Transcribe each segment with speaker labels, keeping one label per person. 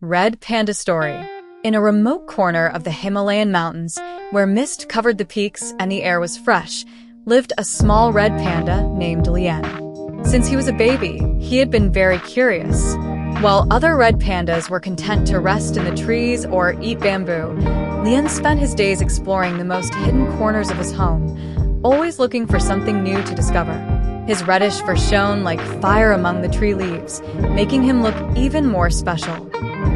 Speaker 1: Red Panda Story. In a remote corner of the Himalayan mountains, where mist covered the peaks and the air was fresh, lived a small red panda named Lien. Since he was a baby, he had been very curious. While other red pandas were content to rest in the trees or eat bamboo, Lien spent his days exploring the most hidden corners of his home, always looking for something new to discover. His reddish fur shone like fire among the tree leaves, making him look even more special.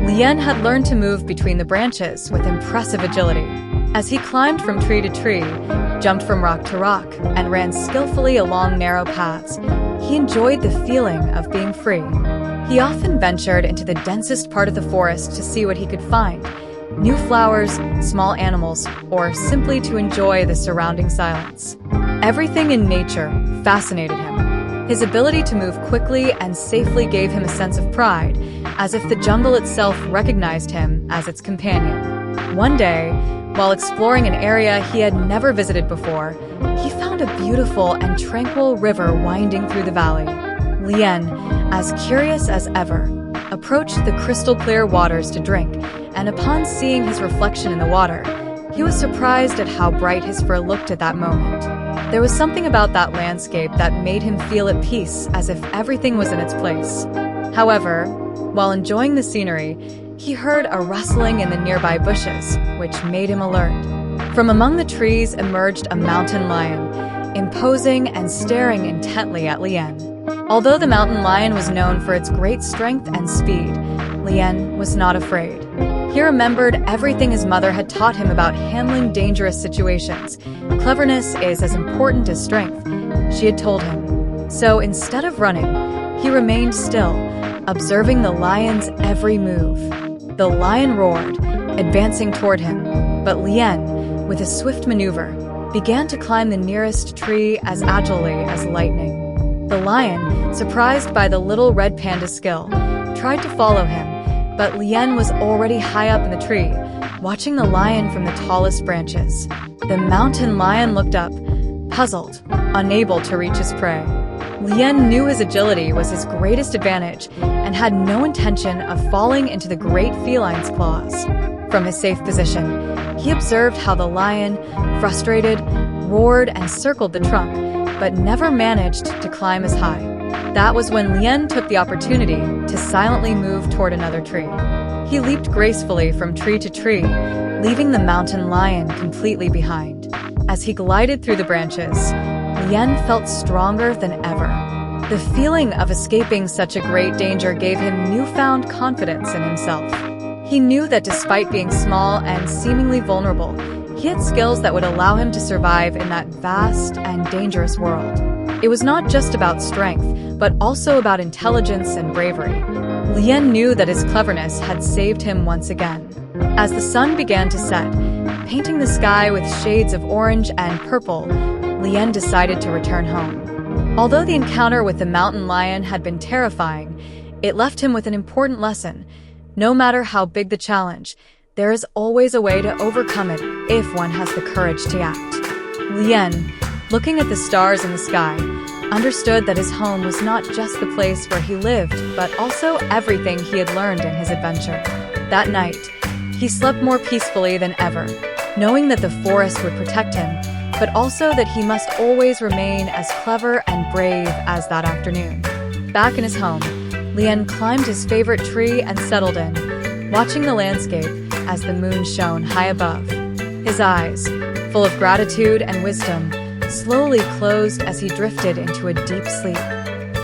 Speaker 1: Lien had learned to move between the branches with impressive agility. As he climbed from tree to tree, jumped from rock to rock, and ran skillfully along narrow paths, he enjoyed the feeling of being free. He often ventured into the densest part of the forest to see what he could find, new flowers, small animals, or simply to enjoy the surrounding silence. Everything in nature fascinated him. His ability to move quickly and safely gave him a sense of pride, as if the jungle itself recognized him as its companion. One day, while exploring an area he had never visited before, he found a beautiful and tranquil river winding through the valley. Lien, as curious as ever, approached the crystal-clear waters to drink, and upon seeing his reflection in the water, he was surprised at how bright his fur looked at that moment. There was something about that landscape that made him feel at peace, as if everything was in its place. However, while enjoying the scenery, he heard a rustling in the nearby bushes, which made him alert. From among the trees emerged a mountain lion, imposing and staring intently at Lien. Although the mountain lion was known for its great strength and speed, Lien was not afraid. He remembered everything his mother had taught him about handling dangerous situations. Cleverness is as important as strength, she had told him. So instead of running, he remained still, observing the lion's every move. The lion roared, advancing toward him, but Lien, with a swift maneuver, began to climb the nearest tree as agilely as lightning. The lion, surprised by the little red panda's skill, tried to follow him, but Lien was already high up in the tree, watching the lion from the tallest branches. The mountain lion looked up, puzzled, unable to reach his prey. Lien knew his agility was his greatest advantage and had no intention of falling into the great feline's claws. From his safe position, he observed how the lion, frustrated, roared and circled the trunk, but never managed to climb as high. That was when Lien took the opportunity to silently move toward another tree. He leaped gracefully from tree to tree, leaving the mountain lion completely behind. As he glided through the branches, Lien felt stronger than ever. The feeling of escaping such a great danger gave him newfound confidence in himself. He knew that despite being small and seemingly vulnerable, he had skills that would allow him to survive in that vast and dangerous world. It was not just about strength, but also about intelligence and bravery. Lien knew that his cleverness had saved him once again. As the sun began to set, painting the sky with shades of orange and purple, Lien decided to return home. Although the encounter with the mountain lion had been terrifying, it left him with an important lesson. No matter how big the challenge, there is always a way to overcome it if one has the courage to act. Lien, looking at the stars in the sky, understood that his home was not just the place where he lived, but also everything he had learned in his adventure. That night, he slept more peacefully than ever, knowing that the forest would protect him, but also that he must always remain as clever and brave as that afternoon. Back in his home, Lien climbed his favorite tree and settled in, watching the landscape as the moon shone high above. His eyes, full of gratitude and wisdom, slowly closed as he drifted into a deep sleep.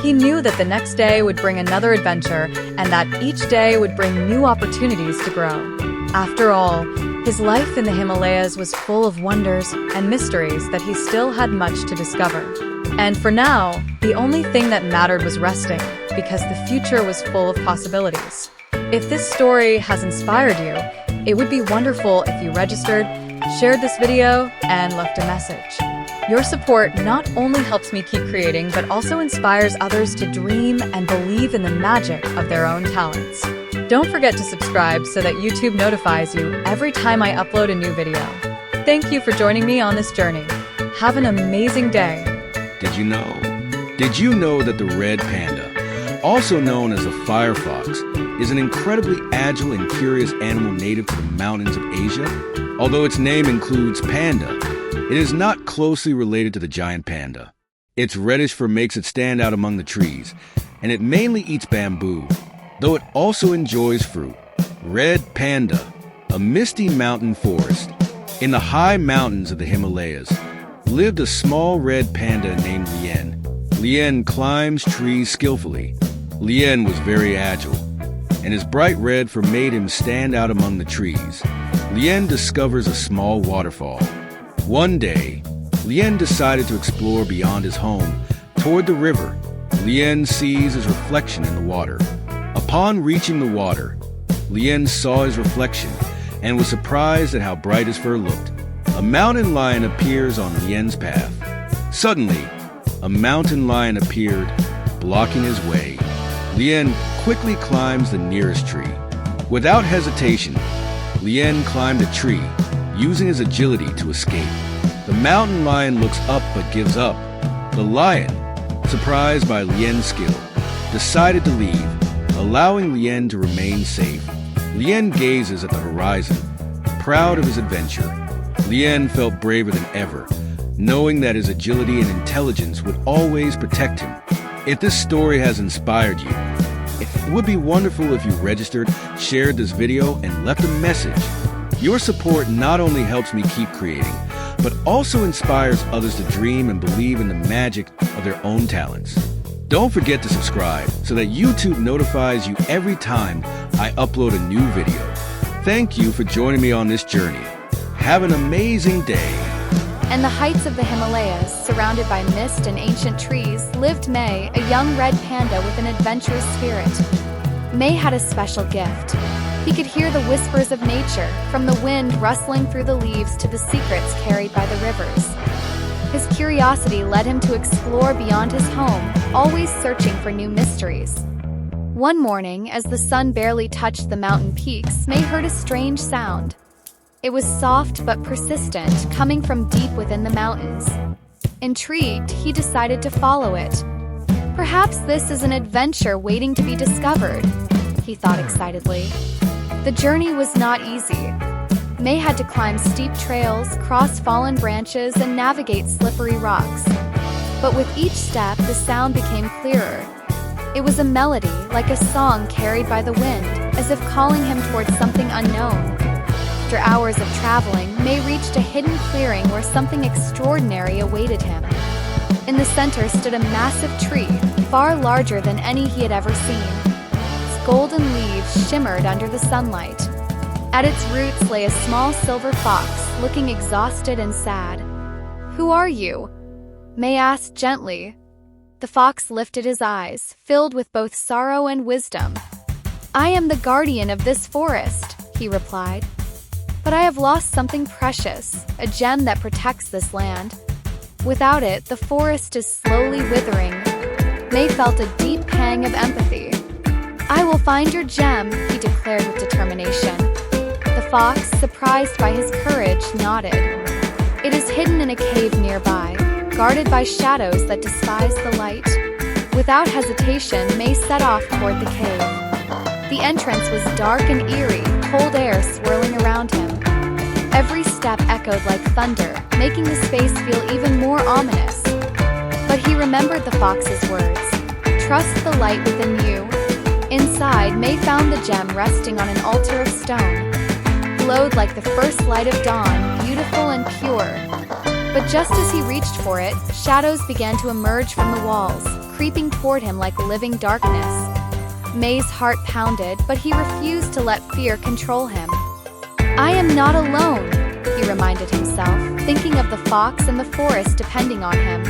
Speaker 1: He knew that the next day would bring another adventure and that each day would bring new opportunities to grow. After all, his life in the Himalayas was full of wonders and mysteries that he still had much to discover. And for now, the only thing that mattered was resting, because the future was full of possibilities. If this story has inspired you, it would be wonderful if you registered, shared this video, and left a message. Your support not only helps me keep creating, but also inspires others to dream and believe in the magic of their own talents. Don't forget to subscribe so that YouTube notifies you every time I upload a new video. Thank you for joining me on this journey. Have an amazing day.
Speaker 2: Did you know that the red panda, also known as a fire fox, is an incredibly agile and curious animal native to the mountains of Asia. Although its name includes panda, it is not closely related to the giant panda. Its reddish fur makes it stand out among the trees, and it mainly eats bamboo, though it also enjoys fruit. Red panda, a misty mountain forest. In the high mountains of the Himalayas, lived a small red panda named Lien. Lien climbs trees skillfully. Lien was very agile, and his bright red fur made him stand out among the trees. Lien discovers a small waterfall. One day, Lien decided to explore beyond his home, toward the river. Lien sees his reflection in the water. Upon reaching the water, Lien saw his reflection and was surprised at how bright his fur looked. A mountain lion appears on Lien's path. Suddenly, a mountain lion appeared, blocking his way. Lien quickly climbs the nearest tree. Without hesitation, Lien climbed a tree, using his agility to escape. The mountain lion looks up but gives up. The lion, surprised by Lien's skill, decided to leave, allowing Lien to remain safe. Lien gazes at the horizon, proud of his adventure. Lien felt braver than ever, knowing that his agility and intelligence would always protect him. If this story has inspired you, it would be wonderful if you registered, shared this video, and left a message. Your support not only helps me keep creating, but also inspires others to dream and believe in the magic of their own talents. Don't forget to subscribe so that YouTube notifies you every time I upload a new video. Thank you for joining me on this journey. Have an amazing day.
Speaker 1: In the heights of the Himalayas, surrounded by mist and ancient trees, lived May, a young red panda with an adventurous spirit. May had a special gift. He could hear the whispers of nature, from the wind rustling through the leaves to the secrets carried by the rivers. His curiosity led him to explore beyond his home, always searching for new mysteries. One morning, as the sun barely touched the mountain peaks, May heard a strange sound. It was soft but persistent, coming from deep within the mountains. Intrigued, he decided to follow it. Perhaps this is an adventure waiting to be discovered, he thought excitedly. The journey was not easy. May had to climb steep trails, cross fallen branches, and navigate slippery rocks. But with each step, the sound became clearer. It was a melody, like a song carried by the wind, as if calling him towards something unknown. After hours of traveling, May reached a hidden clearing where something extraordinary awaited him. In the center stood a massive tree, far larger than any he had ever seen. Its golden leaves shimmered under the sunlight. At its roots lay a small silver fox, looking exhausted and sad. "Who are you?" May asked gently. The fox lifted his eyes, filled with both sorrow and wisdom. "I am the guardian of this forest," he replied. "But I have lost something precious, a gem that protects this land. Without it, the forest is slowly withering." May felt a deep pang of empathy. "I will find your gem," he declared with determination. The fox, surprised by his courage, nodded. "It is hidden in a cave nearby, guarded by shadows that despise the light." Without hesitation, May set off toward the cave. The entrance was dark and eerie, cold air swirling around him. Every step echoed like thunder, making the space feel even more ominous. But he remembered the fox's words, "Trust the light within you." Inside, May found the gem resting on an altar of stone. It glowed like the first light of dawn, beautiful and pure. But just as he reached for it, shadows began to emerge from the walls, creeping toward him like living darkness. May's heart pounded, but he refused to let fear control him. "I am not alone," he reminded himself, thinking of the fox and the forest depending on him.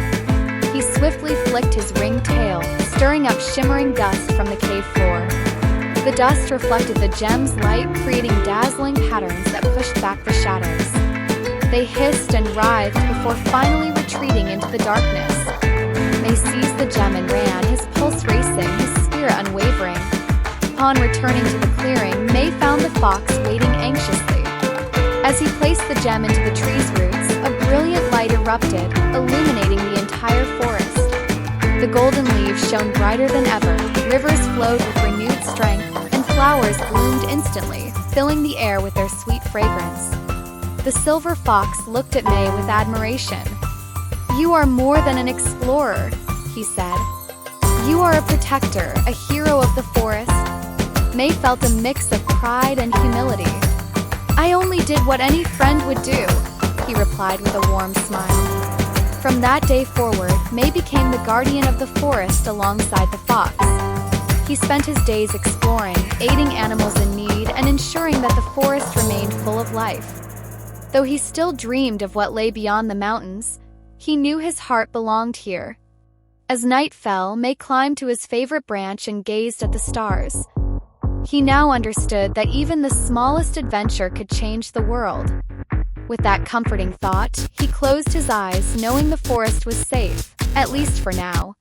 Speaker 1: He swiftly flicked his ringed tail, stirring up shimmering dust from the cave floor. The dust reflected the gem's light, creating dazzling patterns that pushed back the shadows. They hissed and writhed before finally retreating into the darkness. May seized the gem and ran, his pulse racing, his spirit unwavering. Upon returning to the clearing, May found the fox waiting anxiously. As he placed the gem into the tree's roots, a brilliant light erupted, illuminating the entire forest.
Speaker 3: The golden leaves shone brighter than ever, rivers flowed with renewed strength, and flowers bloomed instantly, filling the air with their sweet fragrance. The silver fox looked at May with admiration. "You are more than an explorer," he said. "You are a protector, a hero of the forest." May felt a mix of pride and humility. "I only did what any friend would do," he replied with a warm smile. From that day forward, May became the guardian of the forest alongside the fox. He spent his days exploring, aiding animals in need, and ensuring that the forest remained full of life. Though he still dreamed of what lay beyond the mountains, he knew his heart belonged here. As night fell, May climbed to his favorite branch and gazed at the stars. He now understood that even the smallest adventure could change the world. With that comforting thought, he closed his eyes, knowing the forest was safe, at least for now.